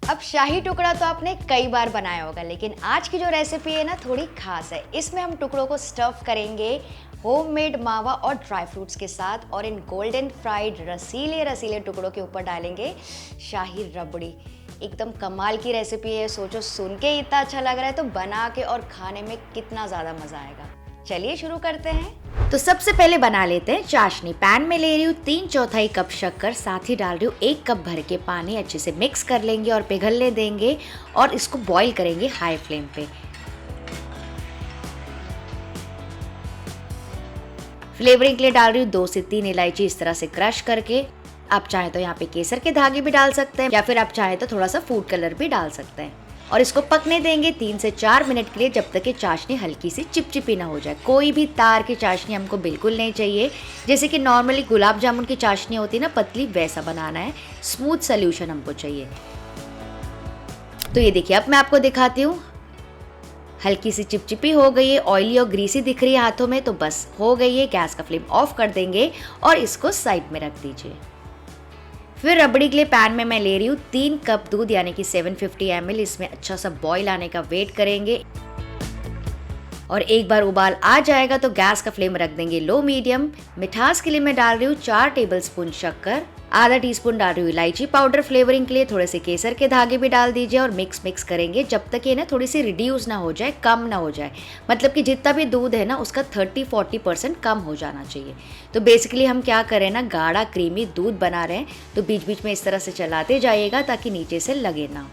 अब शाही टुकड़ा तो आपने कई बार बनाया होगा, लेकिन आज की जो रेसिपी है ना थोड़ी खास है। इसमें हम टुकड़ों को स्टफ करेंगे होममेड मावा और ड्राई फ्रूट्स के साथ, और इन गोल्डन फ्राइड रसीले रसीले टुकड़ों के ऊपर डालेंगे शाही रबड़ी। एकदम कमाल की रेसिपी है। सोचो, सुन के इतना अच्छा लग रहा है तो बना के और खाने में कितना ज़्यादा मज़ा आएगा। चलिए शुरू करते हैं। तो सबसे पहले बना लेते हैं चाशनी। पैन में ले रही हूँ 3/4 कप शक्कर, साथ ही डाल रही हूँ 1 कप भर के पानी। अच्छे से मिक्स कर लेंगे और पिघलने देंगे और इसको बॉईल करेंगे हाई फ्लेम पे। फ्लेवरिंग के लिए डाल रही हूँ 2 से 3 इलायची इस तरह से क्रश करके। आप चाहे तो यहाँ पे केसर के धागे भी डाल सकते हैं, या फिर आप चाहे तो थोड़ा सा फूड कलर भी डाल सकते हैं। और इसको पकने देंगे 3 से 4 मिनट के लिए, जब तक कि चाशनी हल्की सी चिपचिपी ना हो जाए। कोई भी तार की चाशनी हमको बिल्कुल नहीं चाहिए। जैसे कि नॉर्मली गुलाब जामुन की चाशनी होती है ना पतली, वैसा बनाना है। स्मूथ सोल्यूशन हमको चाहिए। तो ये देखिए, अब मैं आपको दिखाती हूँ। हल्की सी चिपचिपी हो गई है, ऑयली और ग्रीसी दिख रही है हाथों में, तो बस हो गई है। गैस का फ्लेम ऑफ कर देंगे और इसको साइड में रख दीजिए। फिर रबड़ी के लिए पैन में मैं ले रही हूँ 3 कप दूध, यानी कि 750 ml। इसमें अच्छा सा बॉईल आने का वेट करेंगे, और एक बार उबाल आ जाएगा तो गैस का फ्लेम रख देंगे लो मीडियम। मिठास के लिए मैं डाल रही हूँ 4 टेबलस्पून शक्कर, आधा टीस्पून डाल रही हूँ इलायची पाउडर फ्लेवरिंग के लिए। थोड़े से केसर के धागे भी डाल दीजिए और मिक्स करेंगे जब तक ये ना थोड़ी सी रिड्यूस ना हो जाए, कम ना हो जाए। मतलब कि जितना भी दूध है ना उसका 30-40% कम हो जाना चाहिए। तो बेसिकली हम क्या करें ना, गाढ़ा क्रीमी दूध बना रहे हैं, तो बीच बीच में इस तरह से चलाते जाइएगा ताकि नीचे से लगे ना।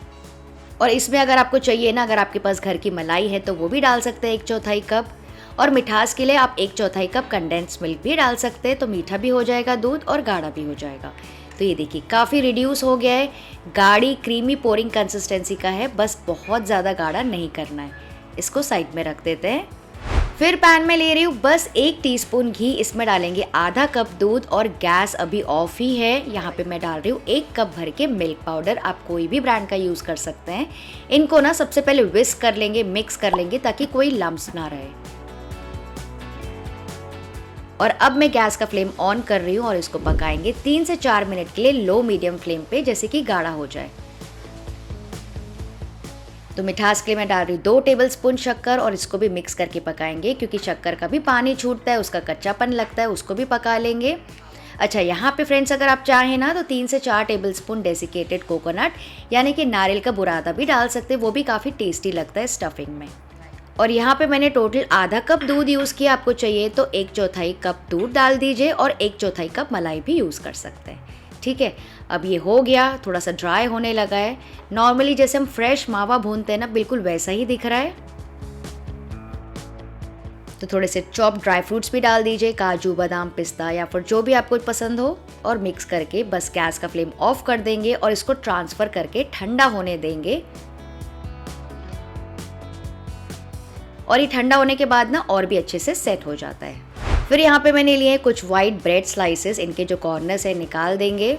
और इसमें अगर आपको चाहिए ना, अगर आपके पास घर की मलाई है तो वो भी डाल सकते हैं 1/4 कप। और मिठास के लिए आप 1/4 कप कंडेंस मिल्क भी डाल सकते हैं, तो मीठा भी हो जाएगा दूध और गाढ़ा भी हो जाएगा। तो ये देखिए काफ़ी रिड्यूस हो गया है। गाढ़ी क्रीमी पोरिंग कंसिस्टेंसी का है, बस बहुत ज़्यादा गाढ़ा नहीं करना है। इसको साइड में रख देते हैं। फिर पैन में ले रही हूँ बस 1 टीस्पून घी। इसमें डालेंगे आधा कप दूध और गैस अभी ऑफ ही है। यहाँ पे मैं डाल रही हूँ 1 कप भर के मिल्क पाउडर। आप कोई भी ब्रांड का यूज़ कर सकते हैं। इनको ना सबसे पहले विस्क कर लेंगे, मिक्स कर लेंगे ताकि कोई लम्स ना रहे। और अब मैं गैस का फ्लेम ऑन कर रही हूँ और इसको पकाएंगे 3 से 4 मिनट के लिए लो मीडियम फ्लेम पे, जैसे कि गाढ़ा हो जाए। तो मिठास के लिए मैं डाल रही हूँ 2 टेबलस्पून शक्कर और इसको भी मिक्स करके पकाएंगे, क्योंकि शक्कर का भी पानी छूटता है, उसका कच्चापन लगता है, उसको भी पका लेंगे। अच्छा, यहाँ पे फ्रेंड्स अगर आप चाहें ना तो 3 से 4 टेबलस्पून डेसिकेटेड कोकोनट यानी कि नारियल का बुरादा भी डाल सकते हैं। वो भी काफ़ी टेस्टी लगता है स्टफिंग में। और यहाँ पे मैंने टोटल आधा कप दूध यूज़ किया। आपको चाहिए तो 1/4 कप दूध डाल दीजिए और 1/4 कप मलाई भी यूज़ कर सकते हैं। ठीक है, अब ये हो गया, थोड़ा सा ड्राई होने लगा है। नॉर्मली जैसे हम फ्रेश मावा भूनते हैं ना, बिल्कुल वैसा ही दिख रहा है। तो थोड़े से चॉप ड्राई फ्रूट्स भी डाल दीजिए, काजू बादाम पिस्ता या फिर जो भी आपको पसंद हो, और मिक्स करके बस गैस का फ्लेम ऑफ कर देंगे और इसको ट्रांसफ़र करके ठंडा होने देंगे। और ये ठंडा होने के बाद ना और भी अच्छे से सेट हो जाता है। फिर यहाँ पे मैंने लिए कुछ वाइट ब्रेड स्लाइसेस। इनके जो कॉर्नर्स है निकाल देंगे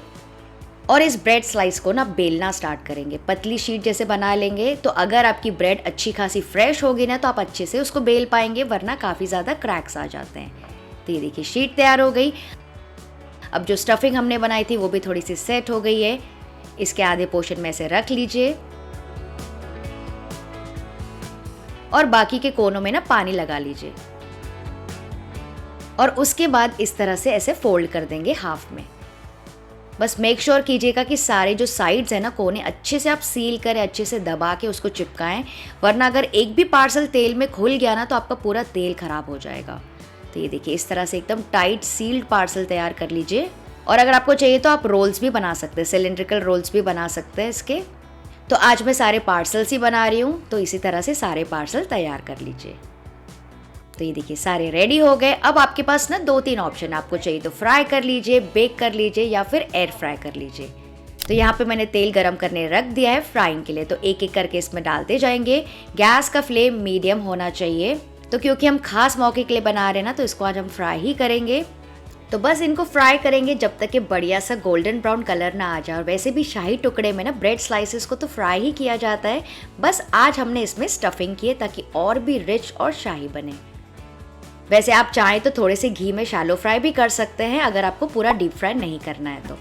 और इस ब्रेड स्लाइस को ना बेलना स्टार्ट करेंगे। पतली शीट जैसे बना लेंगे। तो अगर आपकी ब्रेड अच्छी खासी फ्रेश होगी ना तो आप अच्छे से उसको बेल पाएंगे, वरना काफ़ी ज़्यादा क्रैक्स आ जाते हैं। तो ये देखिए शीट तैयार हो गई। अब जो स्टफिंग हमने बनाई थी वो भी थोड़ी सी सेट हो गई है। इसके आधे पोर्शन में से रख लीजिए और बाकी के कोनों में ना पानी लगा लीजिए, और उसके बाद इस तरह से ऐसे फोल्ड कर देंगे हाफ में। बस मेक श्योर कीजिएगा कि सारे जो साइड्स है ना कोने, अच्छे से आप सील करें, अच्छे से दबा के उसको चिपकाएं, वरना अगर एक भी पार्सल तेल में खुल गया ना तो आपका पूरा तेल खराब हो जाएगा। तो ये देखिए इस तरह से एकदम टाइट सील्ड पार्सल तैयार कर लीजिए। और अगर आपको चाहिए तो आप रोल्स भी बना सकते हैं, सिलेंड्रिकल रोल्स भी बना सकते हैं इसके। तो आज मैं सारे पार्सल्स ही बना रही हूँ, तो इसी तरह से सारे पार्सल तैयार कर लीजिए। तो ये देखिए सारे रेडी हो गए। अब आपके पास ना 2-3 ऑप्शन, आपको चाहिए तो फ्राई कर लीजिए, बेक कर लीजिए या फिर एयर फ्राई कर लीजिए। तो यहाँ पे मैंने तेल गरम करने रख दिया है फ्राइंग के लिए। तो एक एक करके इसमें डालते जाएंगे। गैस का फ्लेम मीडियम होना चाहिए। तो क्योंकि हम खास मौके के लिए बना रहे हैं ना, तो इसको आज हम फ्राई ही करेंगे। तो बस इनको फ्राई करेंगे जब तक कि बढ़िया सा गोल्डन ब्राउन कलर ना आ जाए। और वैसे भी शाही टुकड़े में ना ब्रेड स्लाइसेस को तो फ्राई ही किया जाता है। बस आज हमने इसमें स्टफिंग की है ताकि और भी रिच और शाही बने। वैसे आप चाहें तो थोड़े से घी में शैलो फ्राई भी कर सकते हैं, अगर आपको पूरा डीप फ्राई नहीं करना है तो।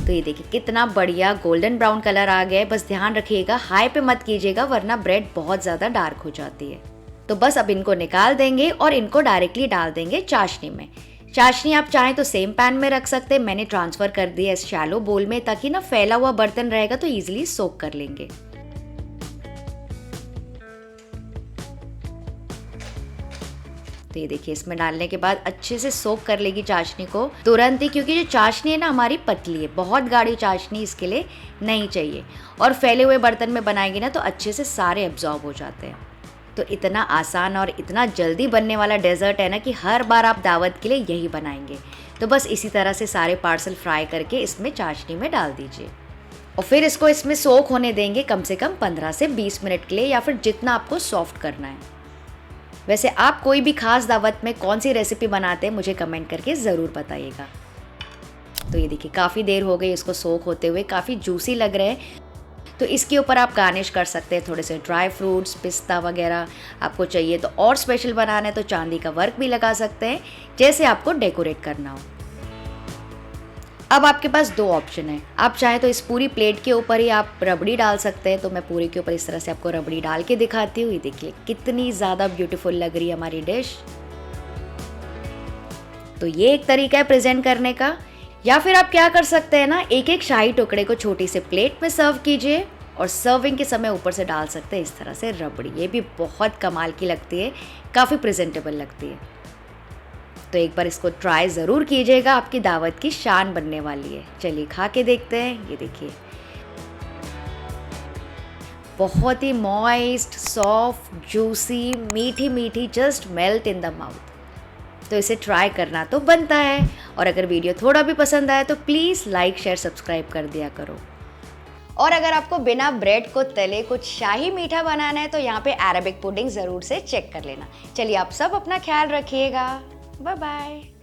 तो ये देखिए कितना बढ़िया गोल्डन ब्राउन कलर आ गया है। बस ध्यान रखिएगा हाई पे मत कीजिएगा वरना ब्रेड बहुत ज़्यादा डार्क हो जाती है। तो बस अब इनको निकाल देंगे और इनको डायरेक्टली डाल देंगे चाशनी में। चाशनी आप चाहें तो सेम पैन में रख सकते हैं, मैंने ट्रांसफ़र कर दिया इस शैलो बोल में ताकि ना फैला हुआ बर्तन रहेगा तो ईजिली सोक कर लेंगे। तो ये देखिए इसमें डालने के बाद अच्छे से सोक कर लेगी चाशनी को तुरंत ही, क्योंकि जो चाशनी है ना हमारी पतली है, बहुत गाढ़ी चाशनी इसके लिए नहीं चाहिए। और फैले हुए बर्तन में बनाएंगे ना तो अच्छे से सारे एब्जॉर्ब हो जाते हैं। तो इतना आसान और इतना जल्दी बनने वाला डेजर्ट है ना कि हर बार आप दावत के लिए यही बनाएंगे। तो बस इसी तरह से सारे पार्सल फ्राई करके इसमें चाशनी में डाल दीजिए और फिर इसको इसमें सोक होने देंगे कम से कम 15 से 20 मिनट के लिए, या फिर जितना आपको सॉफ्ट करना है। वैसे आप कोई भी खास दावत में कौन सी रेसिपी बनाते हैं मुझे कमेंट करके ज़रूर बताइएगा। तो ये देखिए काफ़ी देर हो गई इसको सोक होते हुए, काफ़ी जूसी लग रहे हैं। तो इसके ऊपर आप गार्निश कर सकते हैं थोड़े से ड्राई फ्रूट्स, पिस्ता वगैरह। आपको चाहिए तो और स्पेशल बनाना है तो चांदी का वर्क भी लगा सकते हैं, जैसे आपको डेकोरेट करना हो। अब आपके पास दो ऑप्शन है, आप चाहें तो इस पूरी प्लेट के ऊपर ही आप रबड़ी डाल सकते हैं। तो मैं पूरी के ऊपर इस तरह से आपको रबड़ी डाल के दिखाती हूँ। ये देखिए कितनी ज़्यादा ब्यूटीफुल लग रही है हमारी डिश। तो ये एक तरीका है प्रेजेंट करने का। या फिर आप क्या कर सकते हैं ना, एक एक शाही टुकड़े को छोटी सी प्लेट में सर्व कीजिए और सर्विंग के समय ऊपर से डाल सकते हैं इस तरह से रबड़ी। ये भी बहुत कमाल की लगती है, काफ़ी प्रेजेंटेबल लगती है। तो एक बार इसको ट्राई ज़रूर कीजिएगा, आपकी दावत की शान बनने वाली है। चलिए खा के देखते हैं। ये देखिए बहुत ही मॉइस्ट, सॉफ्ट, जूसी, मीठी मीठी, just melt in the mouth. तो इसे ट्राई करना तो बनता है। और अगर वीडियो थोड़ा भी पसंद आए तो प्लीज़ लाइक, शेयर, सब्सक्राइब कर दिया करो। और अगर आपको बिना ब्रेड को तले कुछ शाही मीठा बनाना है तो यहाँ पे अरेबिक पुडिंग ज़रूर से चेक कर लेना। चलिए आप सब अपना ख्याल रखिएगा। Bye bye.